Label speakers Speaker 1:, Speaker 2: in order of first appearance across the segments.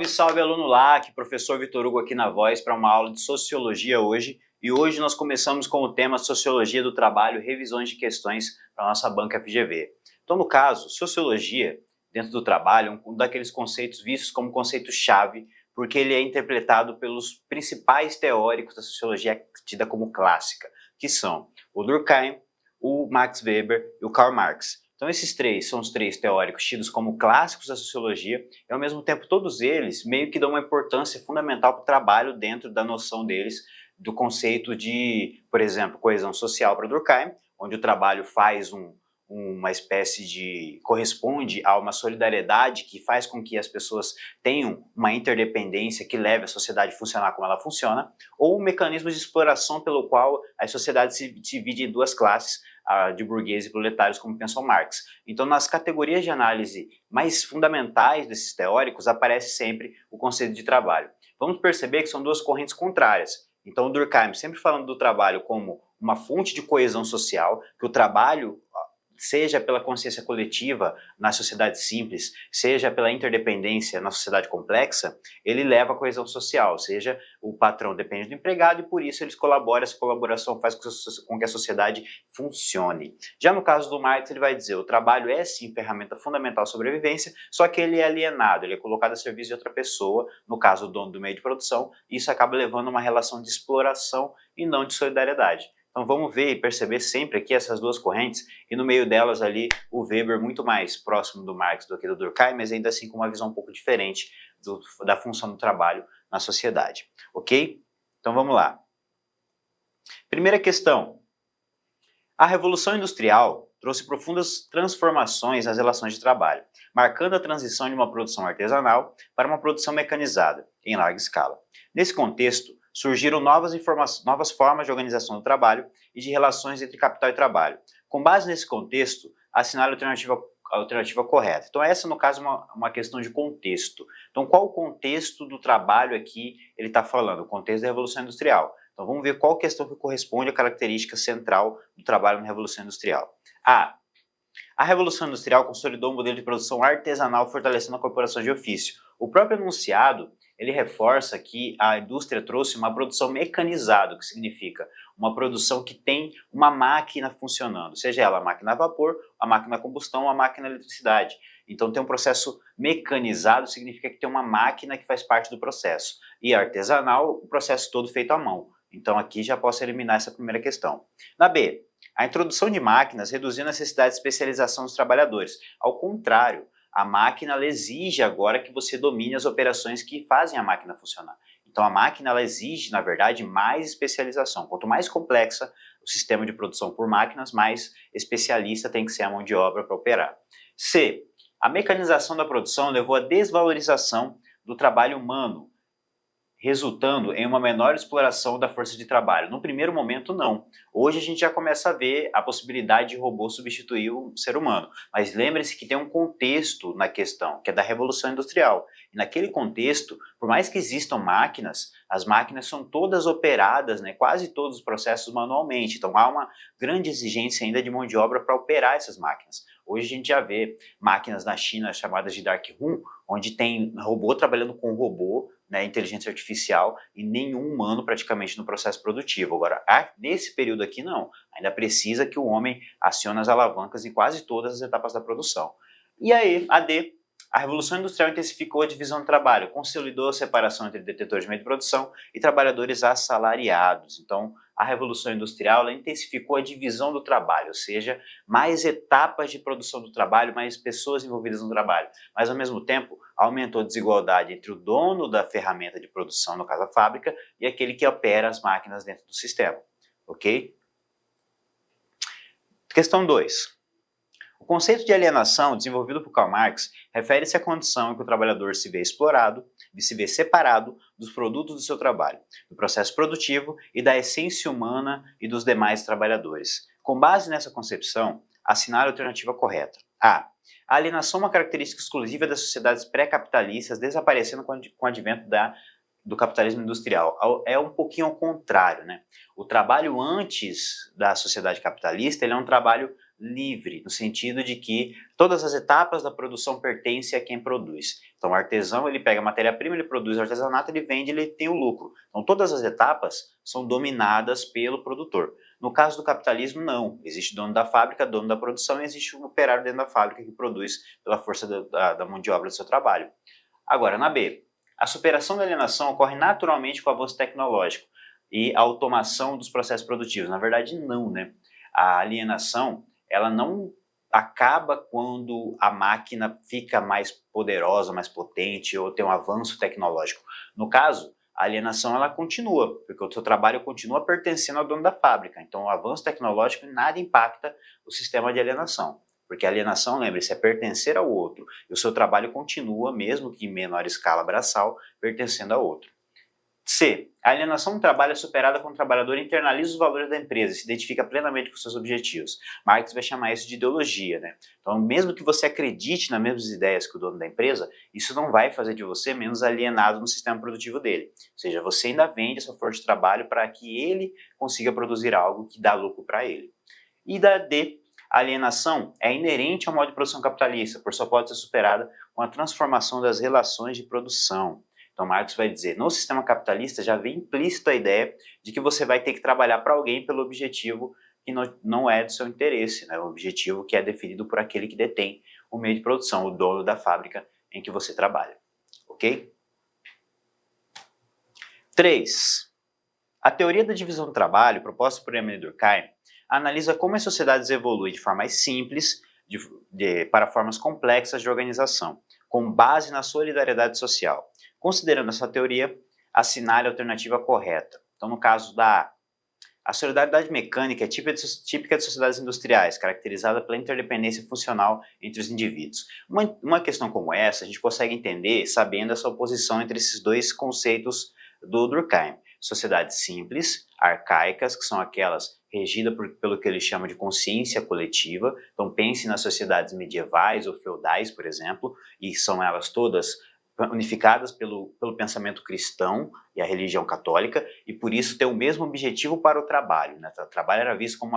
Speaker 1: Salve, salve, aluno lá, aqui professor Vitor Hugo aqui na Voz para uma aula de Sociologia hoje. E hoje nós começamos com o tema Sociologia do Trabalho, revisões de questões para a nossa banca FGV. Então, no caso, Sociologia dentro do trabalho é um daqueles conceitos vistos como conceito-chave, porque ele é interpretado pelos principais teóricos da Sociologia tida como clássica, que são o Durkheim, o Max Weber e o Karl Marx. Então esses três são os três teóricos tidos como clássicos da sociologia e ao mesmo tempo todos eles meio que dão uma importância fundamental para o trabalho dentro da noção deles do conceito de, por exemplo, coesão social para Durkheim, onde o trabalho faz uma espécie de, corresponde a uma solidariedade que faz com que as pessoas tenham uma interdependência que leve a sociedade a funcionar como ela funciona, ou um mecanismo de exploração pelo qual a sociedade se divide em duas classes, de burgueses e proletários, como pensou Marx. Então, nas categorias de análise mais fundamentais desses teóricos, aparece sempre o conceito de trabalho. Vamos perceber que são duas correntes contrárias. Então, o Durkheim sempre falando do trabalho como uma fonte de coesão social, que o trabalho, seja pela consciência coletiva na sociedade simples, seja pela interdependência na sociedade complexa, ele leva a coesão social, ou seja, o patrão depende do empregado e por isso eles colaboram, essa colaboração faz com que a sociedade funcione. Já no caso do Marx, ele vai dizer, o trabalho é sim ferramenta fundamental de sobrevivência, só que ele é alienado, ele é colocado a serviço de outra pessoa, no caso o dono do meio de produção, e isso acaba levando a uma relação de exploração e não de solidariedade. Então vamos ver e perceber sempre aqui essas duas correntes e no meio delas ali o Weber muito mais próximo do Marx do que do Durkheim, mas ainda assim com uma visão um pouco diferente da função do trabalho na sociedade, ok? Então vamos lá. Primeira questão. A Revolução Industrial trouxe profundas transformações nas relações de trabalho, marcando a transição de uma produção artesanal para uma produção mecanizada, em larga escala. Nesse contexto, surgiram novas formas de organização do trabalho e de relações entre capital e trabalho. Com base nesse contexto, assinale a alternativa correta. Então essa, no caso, é uma questão de contexto. Então qual o contexto do trabalho aqui ele está falando? O contexto da Revolução Industrial. Então vamos ver qual questão que corresponde à característica central do trabalho na Revolução Industrial. A Revolução Industrial consolidou um modelo de produção artesanal fortalecendo a corporação de ofício. O próprio enunciado ele reforça que a indústria trouxe uma produção mecanizada, o que significa uma produção que tem uma máquina funcionando, seja ela a máquina a vapor, a máquina a combustão ou a máquina a eletricidade. Então tem um processo mecanizado, significa que tem uma máquina que faz parte do processo. E artesanal, o processo todo feito à mão. Então aqui já posso eliminar essa primeira questão. Na B, a introdução de máquinas reduziu a necessidade de especialização dos trabalhadores. Ao contrário, a máquina ela exige agora que você domine as operações que fazem a máquina funcionar. Então a máquina ela exige, na verdade, mais especialização. Quanto mais complexa o sistema de produção por máquinas, mais especialista tem que ser a mão de obra para operar. C. A mecanização da produção levou à desvalorização do trabalho humano, resultando em uma menor exploração da força de trabalho. No primeiro momento, não. Hoje a gente já começa a ver a possibilidade de robô substituir o ser humano. Mas lembre-se que tem um contexto na questão, que é da Revolução Industrial. E naquele contexto, por mais que existam máquinas, as máquinas são todas operadas, né, quase todos os processos manualmente. Então há uma grande exigência ainda de mão de obra para operar essas máquinas. Hoje a gente já vê máquinas na China chamadas de dark room, onde tem robô trabalhando com robô, né, inteligência artificial e nenhum humano praticamente no processo produtivo. Agora, nesse período aqui não, ainda precisa que o homem acione as alavancas em quase todas as etapas da produção. E aí, a D, a Revolução Industrial intensificou a divisão do trabalho, consolidou a separação entre detetores de meio de produção e trabalhadores assalariados. Então, a Revolução Industrial ela intensificou a divisão do trabalho, ou seja, mais etapas de produção do trabalho, mais pessoas envolvidas no trabalho. Mas, ao mesmo tempo, aumentou a desigualdade entre o dono da ferramenta de produção, no caso a fábrica, e aquele que opera as máquinas dentro do sistema. Ok? Questão 2. O conceito de alienação, desenvolvido por Karl Marx, refere-se à condição em que o trabalhador se vê explorado, se vê separado dos produtos do seu trabalho, do processo produtivo e da essência humana e dos demais trabalhadores. Com base nessa concepção, assinale a alternativa correta. A alienação é uma característica exclusiva das sociedades pré-capitalistas, desaparecendo com o advento do capitalismo industrial. É um pouquinho ao contrário, né? O trabalho antes da sociedade capitalista ele é um trabalho livre, no sentido de que todas as etapas da produção pertencem a quem produz. Então o artesão, ele pega a matéria-prima, ele produz o artesanato, ele vende, ele tem o lucro. Então todas as etapas são dominadas pelo produtor. No caso do capitalismo, não. Existe dono da fábrica, dono da produção, e existe um operário dentro da fábrica que produz pela força da mão de obra do seu trabalho. Agora, na B, a superação da alienação ocorre naturalmente com o avanço tecnológico e a automação dos processos produtivos. Na verdade, não, né? A alienação, ela não acaba quando a máquina fica mais poderosa, mais potente ou tem um avanço tecnológico. No caso, a alienação ela continua, porque o seu trabalho continua pertencendo ao dono da fábrica. Então, o avanço tecnológico nada impacta o sistema de alienação. Porque a alienação, lembre-se, é pertencer ao outro. E o seu trabalho continua, mesmo que em menor escala braçal, pertencendo ao outro. C. A alienação do trabalho é superada quando o trabalhador internaliza os valores da empresa e se identifica plenamente com seus objetivos. Marx vai chamar isso de ideologia, né? Então, mesmo que você acredite nas mesmas ideias que o dono da empresa, isso não vai fazer de você menos alienado no sistema produtivo dele. Ou seja, você ainda vende essa força de trabalho para que ele consiga produzir algo que dá lucro para ele. E da D. A alienação é inerente ao modo de produção capitalista, por só pode ser superada com a transformação das relações de produção. Então Marx vai dizer, no sistema capitalista já vem implícito a ideia de que você vai ter que trabalhar para alguém pelo objetivo que não é do seu interesse, né? O objetivo que é definido por aquele que detém o meio de produção, o dono da fábrica em que você trabalha. Ok? 3. A teoria da divisão do trabalho, proposta por Emile Durkheim, analisa como as sociedades evoluem de forma mais simples para formas complexas de organização, com base na solidariedade social. Considerando essa teoria, assinale a alternativa correta. Então, no caso da A solidariedade mecânica é típica de sociedades industriais, caracterizada pela interdependência funcional entre os indivíduos. Uma questão como essa a gente consegue entender sabendo essa oposição entre esses dois conceitos do Durkheim. Sociedades simples, arcaicas, que são aquelas regidas pelo que ele chama de consciência coletiva. Então pense nas sociedades medievais ou feudais, por exemplo, e são elas todas unificadas pelo pensamento cristão e a religião católica, e por isso ter o mesmo objetivo para o trabalho, né? O trabalho era visto como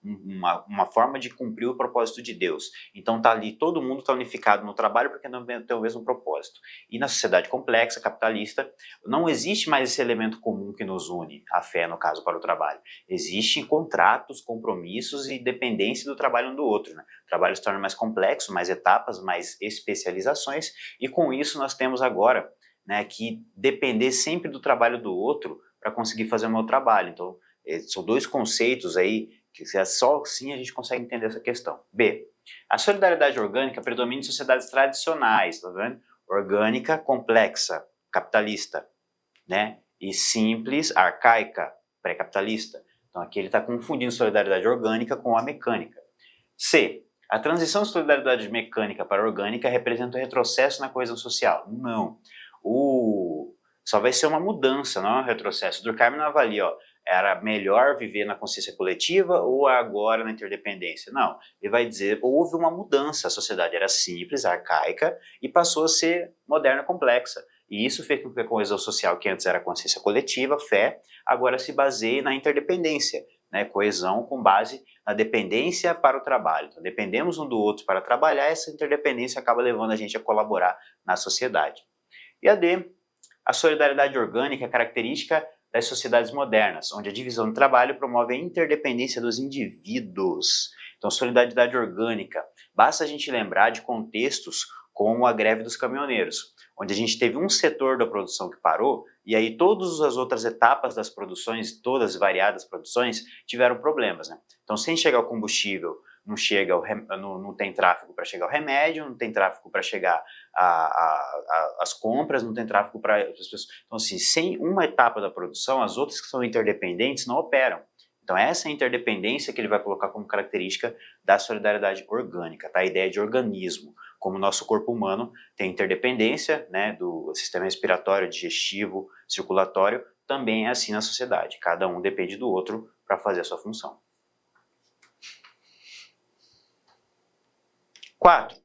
Speaker 1: uma forma de cumprir o propósito de Deus. Então tá ali, todo mundo está unificado no trabalho porque não tem o mesmo propósito. E na sociedade complexa, capitalista, não existe mais esse elemento comum que nos une, a fé, no caso, para o trabalho. Existem contratos, compromissos e dependência do trabalho um do outro, né? O trabalho se torna mais complexo, mais etapas, mais especializações, e com isso nós temos agora, né, que depender sempre do trabalho do outro para conseguir fazer o meu trabalho. Então, são dois conceitos aí que só assim a gente consegue entender essa questão. B. A solidariedade orgânica predomina em sociedades tradicionais, tá vendo? Orgânica, complexa, capitalista, né? E simples, arcaica, pré-capitalista. Então aqui ele está confundindo solidariedade orgânica com a mecânica. C. A transição de solidariedade mecânica para orgânica representa um retrocesso na coesão social? Não. Só vai ser uma mudança, não é um retrocesso. Durkheim não avalia, era melhor viver na consciência coletiva ou agora na interdependência? Não, ele vai dizer, houve uma mudança, a sociedade era simples, arcaica e passou a ser moderna, complexa. E isso fez com que a coesão social, que antes era consciência coletiva, fé, agora se baseie na interdependência, né? Coesão com base na dependência para o trabalho. Então, dependemos um do outro para trabalhar, essa interdependência acaba levando a gente a colaborar na sociedade. E a D, a solidariedade orgânica é característica das sociedades modernas, onde a divisão do trabalho promove a interdependência dos indivíduos. Então, solidariedade orgânica, basta a gente lembrar de contextos como a greve dos caminhoneiros, onde a gente teve um setor da produção que parou, e aí todas as outras etapas das produções, todas as variadas produções, tiveram problemas, né? Então, sem chegar o combustível, não tem tráfego para chegar o remédio, não tem tráfego para chegar as compras, não tem tráfego para as pessoas. Então, assim, sem uma etapa da produção, as outras que são interdependentes não operam. Então, essa interdependência que ele vai colocar como característica da solidariedade orgânica, tá? A ideia de organismo. Como o nosso corpo humano tem interdependência, né, do sistema respiratório, digestivo, circulatório, também é assim na sociedade. Cada um depende do outro para fazer a sua função. 4.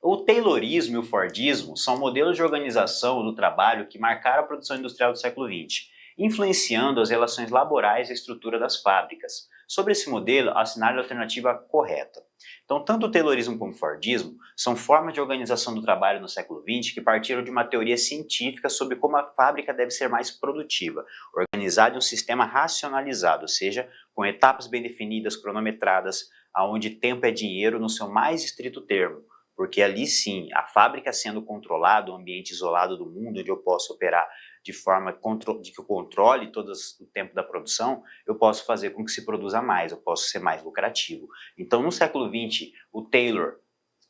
Speaker 1: O Taylorismo e o Fordismo são modelos de organização do trabalho que marcaram a produção industrial do século XX, influenciando as relações laborais e a estrutura das fábricas. Sobre esse modelo, assinale a alternativa correta. Então, tanto o Taylorismo como o Fordismo são formas de organização do trabalho no século XX que partiram de uma teoria científica sobre como a fábrica deve ser mais produtiva, organizada em um sistema racionalizado, ou seja, com etapas bem definidas, cronometradas, onde tempo é dinheiro no seu mais estrito termo. Porque ali sim, a fábrica sendo controlada, um ambiente isolado do mundo, onde eu posso operar de forma de que eu controle todo o tempo da produção, eu posso fazer com que se produza mais, eu posso ser mais lucrativo. Então, no século XX, o Taylor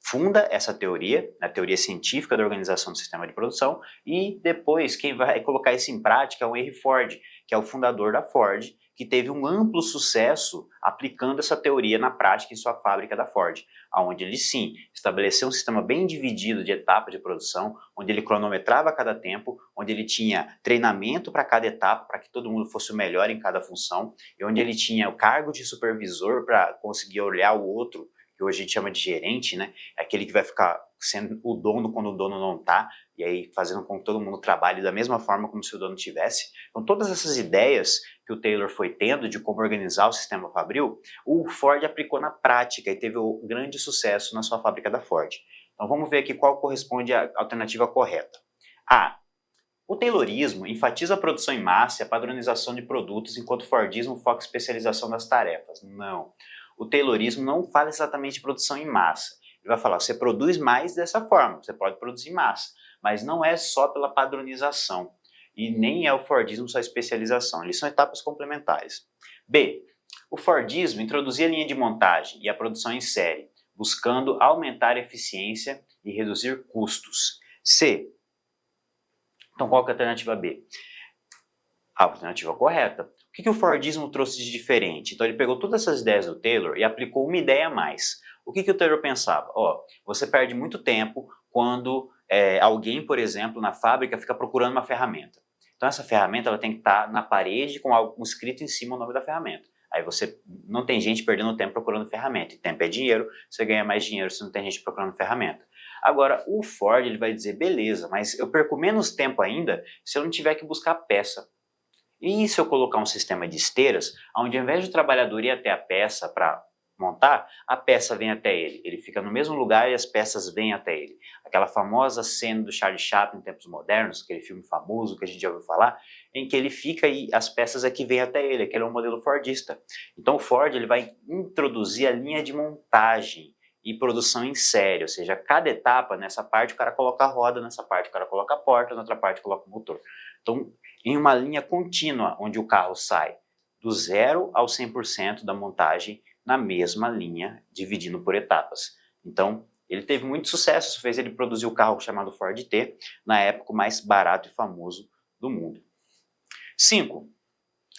Speaker 1: funda essa teoria, a teoria científica da organização do sistema de produção, e depois quem vai colocar isso em prática é o Henry Ford, que é o fundador da Ford, que teve um amplo sucesso aplicando essa teoria na prática em sua fábrica da Ford, onde ele sim estabeleceu um sistema bem dividido de etapa de produção, onde ele cronometrava cada tempo, onde ele tinha treinamento para cada etapa, para que todo mundo fosse o melhor em cada função, e onde ele tinha o cargo de supervisor para conseguir olhar o outro, que hoje a gente chama de gerente, né? É aquele que vai ficar sendo o dono quando o dono não está, e aí fazendo com que todo mundo trabalhe da mesma forma como se o dono tivesse. Então todas essas ideias que o Taylor foi tendo de como organizar o sistema fabril, o Ford aplicou na prática e teve um grande sucesso na sua fábrica da Ford. Então vamos ver aqui qual corresponde à alternativa correta. A. O Taylorismo enfatiza a produção em massa e a padronização de produtos, enquanto o Fordismo foca em especialização das tarefas. Não. O Taylorismo não fala exatamente de produção em massa. Ele vai falar, você produz mais dessa forma, você pode produzir em massa, mas não é só pela padronização. E nem é o Fordismo só especialização, eles são etapas complementares. B. O Fordismo introduzia a linha de montagem e a produção em série, buscando aumentar a eficiência e reduzir custos. C. Então qual que é a alternativa B? A alternativa correta. O que o Fordismo trouxe de diferente? Então ele pegou todas essas ideias do Taylor e aplicou uma ideia a mais. O que o Taylor pensava? Você perde muito tempo quando alguém, por exemplo, na fábrica fica procurando uma ferramenta. Então essa ferramenta ela tem que estar na parede com algo escrito em cima o nome da ferramenta. Aí você não tem gente perdendo tempo procurando ferramenta. E tempo é dinheiro, você ganha mais dinheiro se não tem gente procurando ferramenta. Agora, o Ford ele vai dizer, beleza, mas eu perco menos tempo ainda se eu não tiver que buscar peça. E se eu colocar um sistema de esteiras, onde ao invés de o trabalhador ir até a peça para montar, a peça vem até ele. Ele fica no mesmo lugar e as peças vêm até ele. Aquela famosa cena do Charlie Chaplin em tempos modernos, aquele filme famoso que a gente já ouviu falar, em que ele fica e as peças aqui vêm até ele, aquele é um modelo fordista. Então o Ford ele vai introduzir a linha de montagem e produção em série, ou seja, cada etapa, nessa parte o cara coloca a roda, nessa parte o cara coloca a porta, na outra parte coloca o motor. Então, em uma linha contínua, onde o carro sai do 0 ao 100% da montagem na mesma linha, dividindo por etapas. Então, ele teve muito sucesso, isso fez ele produzir o carro chamado Ford T, na época o mais barato e famoso do mundo. 5.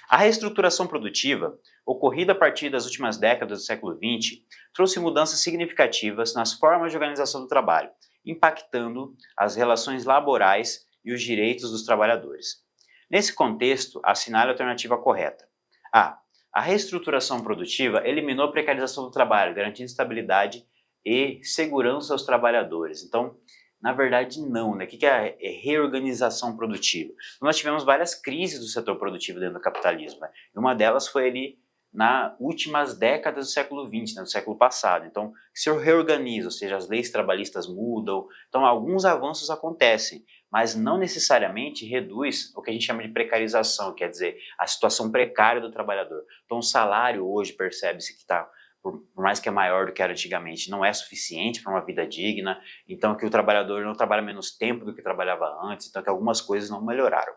Speaker 1: A reestruturação produtiva, ocorrida a partir das últimas décadas do século XX, trouxe mudanças significativas nas formas de organização do trabalho, impactando as relações laborais e os direitos dos trabalhadores. Nesse contexto, assinale a alternativa correta. A. A reestruturação produtiva eliminou a precarização do trabalho, garantindo estabilidade e segurança aos trabalhadores. Então, na verdade, não, né? O que é a reorganização produtiva? Nós tivemos várias crises do setor produtivo dentro do capitalismo, né? E uma delas foi ali nas últimas décadas do século XX, né, do século passado. Então, se reorganiza, ou seja, as leis trabalhistas mudam, então alguns avanços acontecem, mas não necessariamente reduz o que a gente chama de precarização, quer dizer, a situação precária do trabalhador. Então o salário hoje percebe-se que está, por mais que é maior do que era antigamente, não é suficiente para uma vida digna, então que o trabalhador não trabalha menos tempo do que trabalhava antes, então que algumas coisas não melhoraram.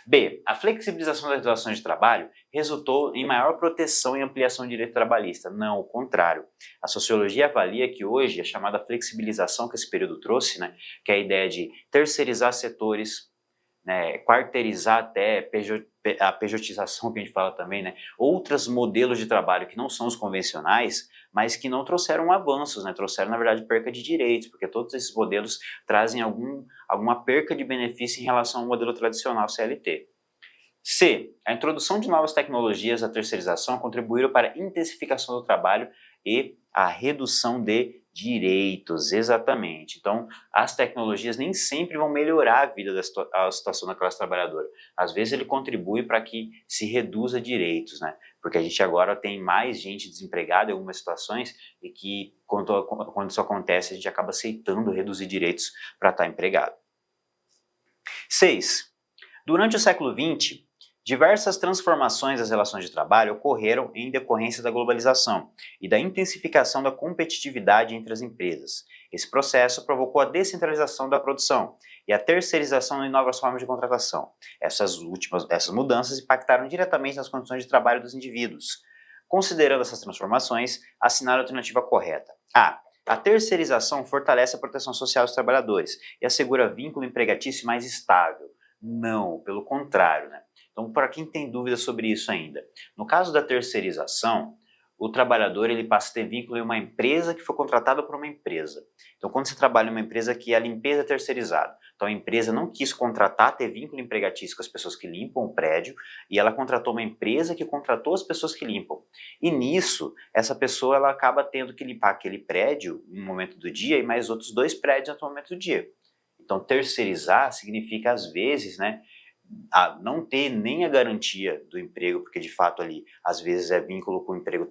Speaker 1: B. A flexibilização das relações de trabalho resultou em maior proteção e ampliação do direito trabalhista. Não, o contrário. A sociologia avalia que hoje a chamada flexibilização que esse período trouxe, né, que é a ideia de terceirizar setores, né, quarteirizar até a pejotização que a gente fala também, né, outros modelos de trabalho que não são os convencionais, mas que não trouxeram avanços, né, trouxeram na verdade perca de direitos, porque todos esses modelos trazem alguma perca de benefício em relação ao modelo tradicional CLT. C. A introdução de novas tecnologias à terceirização contribuíram para a intensificação do trabalho e a redução de direitos, exatamente. Então, as tecnologias nem sempre vão melhorar a vida a situação da classe trabalhadora. Às vezes ele contribui para que se reduza direitos, né? porque a gente agora tem mais gente desempregada em algumas situações e que quando isso acontece a gente acaba aceitando reduzir direitos para estar empregado. 6. Durante o século XX, diversas transformações das relações de trabalho ocorreram em decorrência da globalização e da intensificação da competitividade entre as empresas. Esse processo provocou a descentralização da produção e a terceirização de novas formas de contratação. Essas mudanças impactaram diretamente nas condições de trabalho dos indivíduos. Considerando essas transformações, assinale a alternativa correta. A. A terceirização fortalece a proteção social dos trabalhadores e assegura vínculo empregatício mais estável. Não, pelo contrário, né? Então, para quem tem dúvidas sobre isso ainda, no caso da terceirização, o trabalhador ele passa a ter vínculo em uma empresa que foi contratada por uma empresa. Então, quando você trabalha em uma empresa que a limpeza é terceirizada, então a empresa não quis contratar, ter vínculo empregatício com as pessoas que limpam o prédio, e ela contratou uma empresa que contratou as pessoas que limpam. E nisso, essa pessoa ela acaba tendo que limpar aquele prédio em um momento do dia e mais outros 2 prédios em outro momento do dia. Então, terceirizar significa, às vezes, né, não ter nem a garantia do emprego, porque de fato ali, às vezes é vínculo com emprego,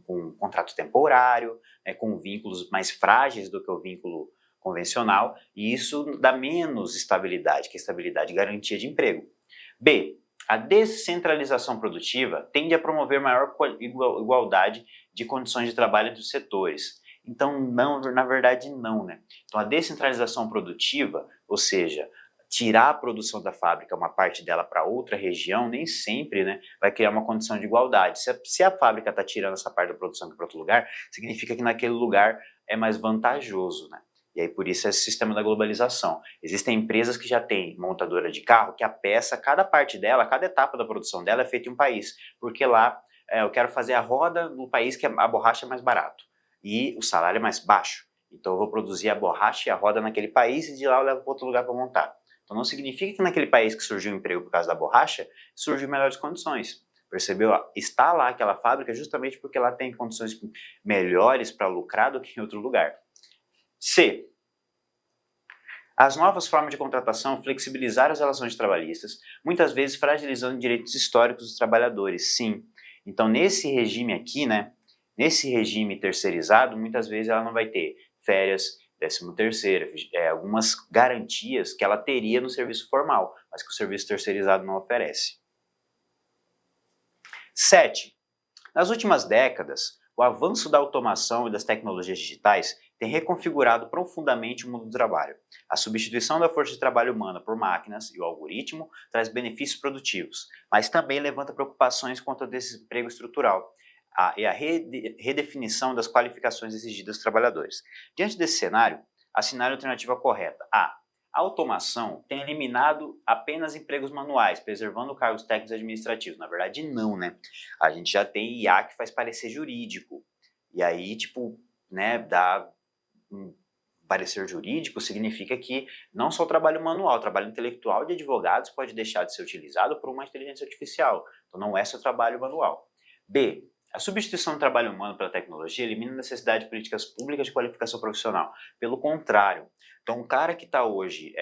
Speaker 1: com um contrato temporário, com vínculos mais frágeis do que o vínculo convencional, e isso dá menos estabilidade, que é estabilidade e garantia de emprego. B. A descentralização produtiva tende a promover maior igualdade de condições de trabalho entre os setores. Então, não, na verdade, não, né? Então, a descentralização produtiva, ou seja, tirar a produção da fábrica, uma parte dela para outra região, nem sempre, né, vai criar uma condição de igualdade. Se a fábrica está tirando essa parte da produção para outro lugar, significa que naquele lugar é mais vantajoso, né? E aí por isso é esse sistema da globalização. Existem empresas que já têm montadora de carro que a peça, cada parte dela, cada etapa da produção dela é feita em um país, porque lá eu quero fazer a roda no país que a borracha é mais barato e o salário é mais baixo. Então eu vou produzir a borracha e a roda naquele país e de lá eu levo para outro lugar para montar. Então não significa que naquele país que surgiu um emprego por causa da borracha, surgiu melhores condições. Percebeu? Está lá aquela fábrica justamente porque ela tem condições melhores para lucrar do que em outro lugar. C. As novas formas de contratação flexibilizaram as relações trabalhistas, muitas vezes fragilizando direitos históricos dos trabalhadores. Sim. Então nesse regime aqui, né, nesse regime terceirizado, muitas vezes ela não vai ter férias, 13º, algumas garantias que ela teria no serviço formal, mas que o serviço terceirizado não oferece. 7. Nas últimas décadas, o avanço da automação e das tecnologias digitais tem reconfigurado profundamente o mundo do trabalho. A substituição da força de trabalho humana por máquinas e o algoritmo traz benefícios produtivos, mas também levanta preocupações quanto ao desemprego estrutural e a redefinição das qualificações exigidas dos trabalhadores. Diante desse cenário, assinale a alternativa correta. A. A automação tem eliminado apenas empregos manuais, preservando cargos técnicos e administrativos. Na verdade, não, né? A gente já tem IA que faz parecer jurídico. E aí, tipo, né, dá um parecer jurídico significa que não só o trabalho manual, o trabalho intelectual de advogados pode deixar de ser utilizado por uma inteligência artificial. Então, não é só trabalho manual. B. A substituição do trabalho humano pela tecnologia elimina a necessidade de políticas públicas de qualificação profissional. Pelo contrário, então um cara que está hoje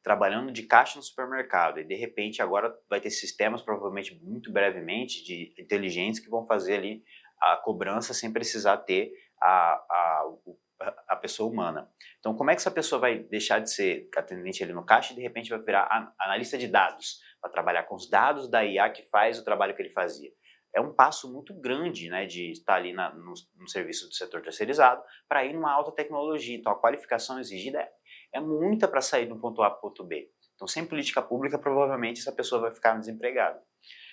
Speaker 1: trabalhando de caixa no supermercado e de repente agora vai ter sistemas, provavelmente muito brevemente, de inteligentes que vão fazer ali a cobrança sem precisar ter a pessoa humana. Então como é que essa pessoa vai deixar de ser atendente ali no caixa e de repente vai virar analista de dados, para trabalhar com os dados da IA que faz o trabalho que ele fazia? É um passo muito grande, né, de estar ali no serviço do setor terceirizado para ir numa alta tecnologia. Então, a qualificação exigida é muita para sair de um ponto A para o ponto B. Então, sem política pública, provavelmente essa pessoa vai ficar desempregada.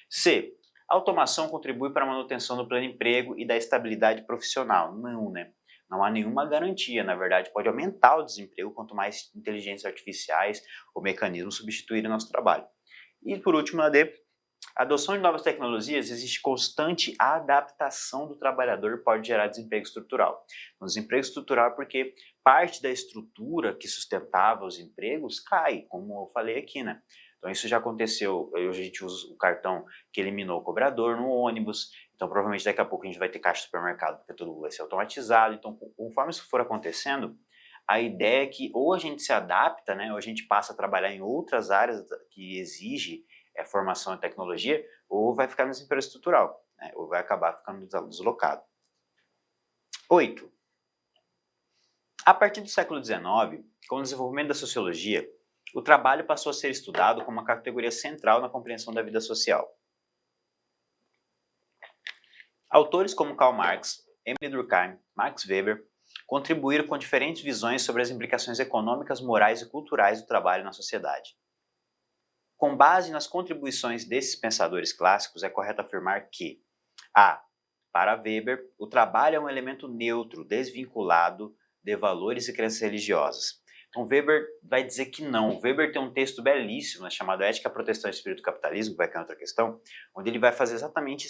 Speaker 1: C. A automação contribui para a manutenção do pleno emprego e da estabilidade profissional. Não, né? Não há nenhuma garantia. Na verdade, pode aumentar o desemprego quanto mais inteligências artificiais ou mecanismos substituírem o nosso trabalho. E, por último, a D. A adoção de novas tecnologias existe constante adaptação do trabalhador pode gerar desemprego estrutural. Desemprego estrutural é porque parte da estrutura que sustentava os empregos cai, como eu falei aqui, né? Então isso já aconteceu, hoje a gente usa o cartão que eliminou o cobrador no ônibus, então provavelmente daqui a pouco a gente vai ter caixa de supermercado, porque tudo vai ser automatizado. Então conforme isso for acontecendo, a ideia é que ou a gente se adapta, né, ou a gente passa a trabalhar em outras áreas que exigem formação em tecnologia, ou vai ficar no desemprego estrutural. né, ou vai acabar ficando deslocado. 8. A partir do século XIX, com o desenvolvimento da sociologia, o trabalho passou a ser estudado como uma categoria central na compreensão da vida social. Autores como Karl Marx, Emile Durkheim, Max Weber contribuíram com diferentes visões sobre as implicações econômicas, morais e culturais do trabalho na sociedade. Com base nas contribuições desses pensadores clássicos, é correto afirmar que para Weber, o trabalho é um elemento neutro, desvinculado de valores e crenças religiosas. Então Weber vai dizer que não. Weber tem um texto belíssimo, né, chamado Ética Protestante e Espírito do Capitalismo, que vai cair em outra questão, onde ele vai fazer exatamente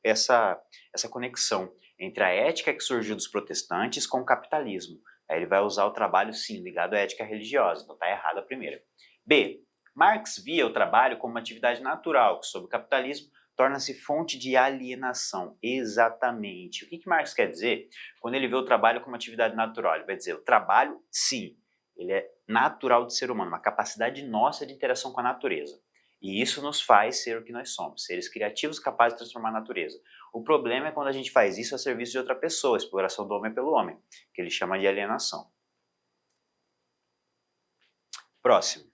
Speaker 1: essa conexão entre a ética que surgiu dos protestantes com o capitalismo. Aí ele vai usar o trabalho, sim, ligado à ética religiosa, então está errado a primeira. B. Marx via o trabalho como uma atividade natural, que sob o capitalismo torna-se fonte de alienação. Exatamente. O que Marx quer dizer quando ele vê o trabalho como atividade natural? Ele vai dizer, o trabalho, sim, ele é natural do ser humano, uma capacidade nossa de interação com a natureza. E isso nos faz ser o que nós somos, seres criativos capazes de transformar a natureza. O problema é quando a gente faz isso a serviço de outra pessoa, exploração do homem pelo homem, que ele chama de alienação. Próximo.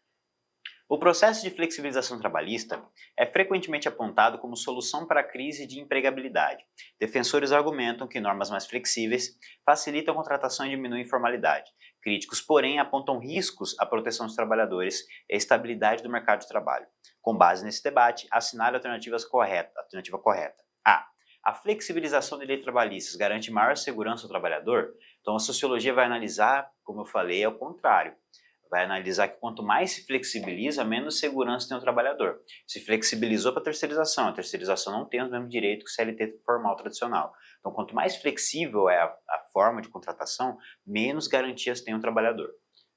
Speaker 1: O processo de flexibilização trabalhista é frequentemente apontado como solução para a crise de empregabilidade. Defensores argumentam que normas mais flexíveis facilitam a contratação e diminuem a informalidade. Críticos, porém, apontam riscos à proteção dos trabalhadores e à estabilidade do mercado de trabalho. Com base nesse debate, assinale a alternativa correta. A flexibilização de leis trabalhistas garante maior segurança ao trabalhador? Então a sociologia vai analisar, como eu falei, ao contrário. Vai analisar que quanto mais se flexibiliza, menos segurança tem o trabalhador. Se flexibilizou para a terceirização não tem os mesmos direitos que o CLT formal tradicional. Então, quanto mais flexível é a forma de contratação, menos garantias tem o trabalhador.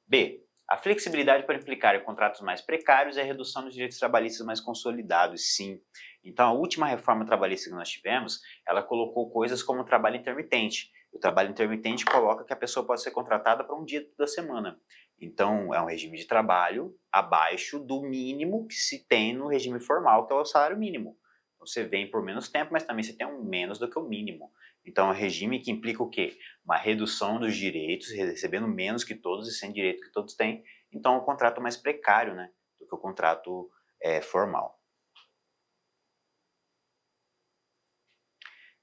Speaker 1: B. A flexibilidade pode implicar em contratos mais precários e a redução dos direitos trabalhistas mais consolidados, sim. Então, a última reforma trabalhista que nós tivemos, ela colocou coisas como o trabalho intermitente. O trabalho intermitente coloca que a pessoa pode ser contratada para um dia da semana. Então, é um regime de trabalho abaixo do mínimo que se tem no regime formal, que é o salário mínimo. Então, você vem por menos tempo, mas também você tem um menos do que o mínimo. Então, é um regime que implica o quê? Uma redução dos direitos, recebendo menos que todos e sem direito que todos têm. Então, é um contrato mais precário, né, do que o contrato formal.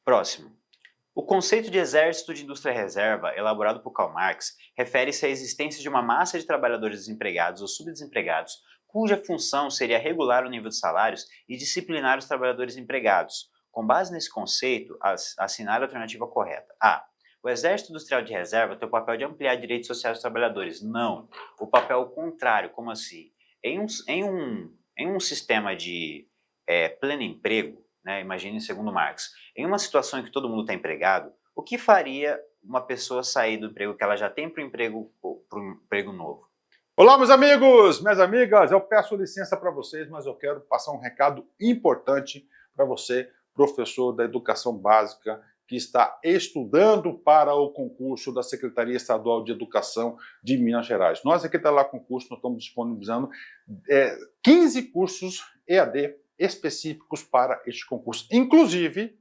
Speaker 1: Próximo. O conceito de exército de indústria reserva, elaborado por Karl Marx, refere-se à existência de uma massa de trabalhadores desempregados ou subdesempregados, cuja função seria regular o nível de salários e disciplinar os trabalhadores empregados. Com base nesse conceito, assinale a alternativa correta. O exército industrial de reserva tem o papel de ampliar direitos sociais dos trabalhadores. Não. O papel é o contrário. Como assim? Em um sistema de pleno emprego, né, imagine segundo Marx, em uma situação em que todo mundo está empregado, o que faria uma pessoa sair do emprego que ela já tem para um emprego novo?
Speaker 2: Olá, meus amigos, minhas amigas, eu peço licença para vocês, mas eu quero passar um recado importante para você, professor da educação básica, que está estudando para o concurso da Secretaria Estadual de Educação de Minas Gerais. Nós aqui da La Concurso, nós estamos disponibilizando 15 cursos EAD específicos para este concurso. Inclusive,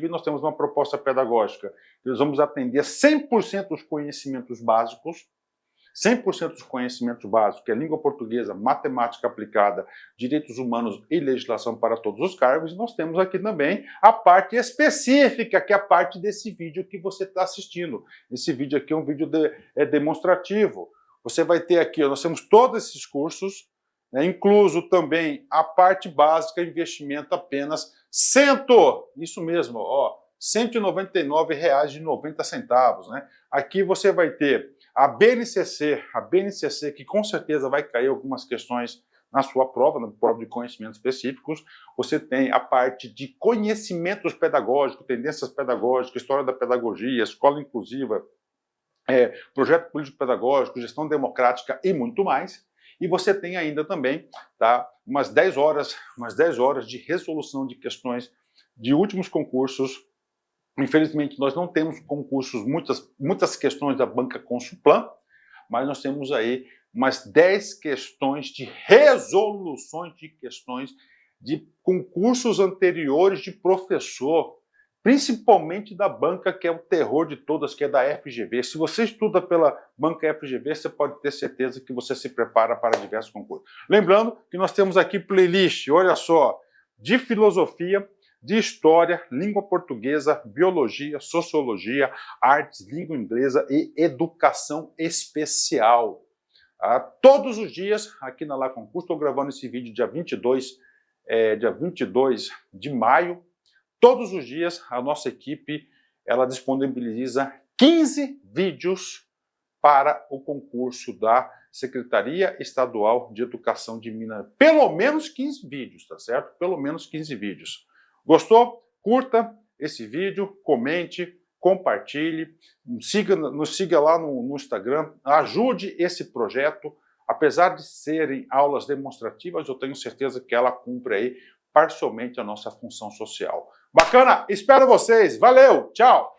Speaker 2: nós temos uma proposta pedagógica. Nós vamos aprender 100% dos conhecimentos básicos, 100% dos conhecimentos básicos, que é língua portuguesa, matemática aplicada, direitos humanos e legislação para todos os cargos. E nós temos aqui também a parte específica, que é a parte desse vídeo que você está assistindo. Esse vídeo aqui é um vídeo demonstrativo. Você vai ter aqui, nós temos todos esses cursos, incluso também a parte básica, investimento apenas isso mesmo, R$ 199,90. Né? Aqui você vai ter a BNCC, que com certeza vai cair algumas questões na sua prova, na prova de conhecimentos específicos. Você tem a parte de conhecimentos pedagógicos, tendências pedagógicas, história da pedagogia, escola inclusiva, projeto político pedagógico, gestão democrática e muito mais. E você tem ainda também umas 10 horas de resolução de questões de últimos concursos. Infelizmente, nós não temos concursos, muitas questões da banca Consulplan, mas nós temos aí umas 10 questões de resoluções de questões de concursos anteriores de professor, principalmente da banca que é o terror de todas, que é da FGV. Se você estuda pela banca FGV, você pode ter certeza que você se prepara para diversos concursos. Lembrando que nós temos aqui playlist, olha só, de filosofia, de história, língua portuguesa, biologia, sociologia, artes, língua inglesa e educação especial. Todos os dias, aqui na Lá Concurso, estou gravando esse vídeo dia 22 de maio. Todos os dias, a nossa equipe ela disponibiliza 15 vídeos para o concurso da Secretaria Estadual de Educação de Minas. Pelo menos 15 vídeos, tá certo? Pelo menos 15 vídeos. Gostou? Curta esse vídeo, comente, compartilhe, nos siga lá no Instagram, ajude esse projeto. Apesar de serem aulas demonstrativas, eu tenho certeza que ela cumpre aí parcialmente a nossa função social. Bacana? Espero vocês. Valeu! Tchau!